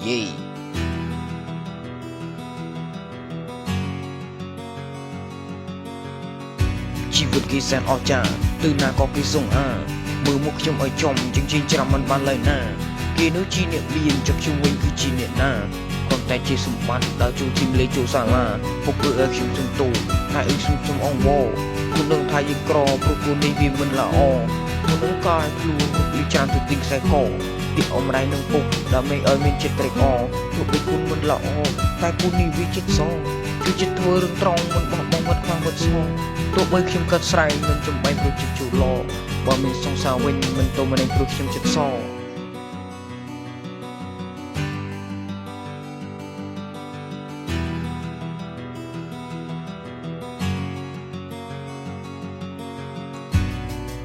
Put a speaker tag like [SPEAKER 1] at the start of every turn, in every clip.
[SPEAKER 1] យាយជីវិតគេសែនអស្ចារ្យទៅណាក៏គេសង្ហាមើលមុខខ្ញុំឲ្យចំជាងច្រាំមិនបានឡើយណាគេនោះជាអ្នកមានចាប់ខ្ញុំវិញគឺជាអ្នកណាគ្រាន់តែជាសម្បត្តិដល់ជួទីមលេខចូលសាលាពុកគឺឲ្យខ្ញុំជំទូថាអីខ្ញុំអងវមិនដឹងថាយើងក្រព្រោះខ្លួននេះវាមិនល្អមិនដឹងកាយខ្លួនវាចានទៅទិញខ្សែកពីអមរៃនឹងពុកដើម្បីឲ្យមានចិត្តត្រេកអរទោះបីគុណមិនល្អតែគុណនេះវាចិត្តសគឺចិត្តធ្វើរឿងត្រង់មិនបោះបង់វត្តខ្លាំងវត្តស្មោះទោះបីខ្ញុំកាត់ស្រែងមិនចំបែកព្រោះចិត្តជូរឡបើមានសង្សារវិញមិនទៅមិនឯងព្រោះខ្ញុំចិត្តស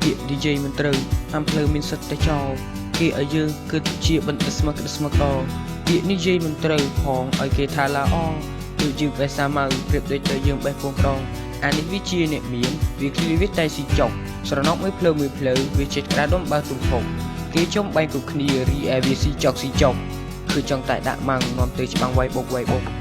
[SPEAKER 1] ពាក្យ DJ មិនត្រូវហាមភ្លើមានសិទ្ធតែចោលគេឲ្យយើងគិតជាបន្តិស្មឹកដល់ពាក្យនេះនិយាយមិនត្រូវផងឲ្យគេថាឡាអដូចយើងបេះសាម៉ៅប្រៀបដូចទៅយើងបេះពងក្រងអានេះវាជាអ្នកមានវាឃ្លីវាតែស៊ីចុកស្រណុកមួយភ្លើវាចិត្តក្រាដុំបើទំភពគេចំបែងគ្រប់គ្នារីឯវាស៊ីចុកគឺចង់តែដាក់ម៉ាំងនាំទៅច្បាំងវាយបុក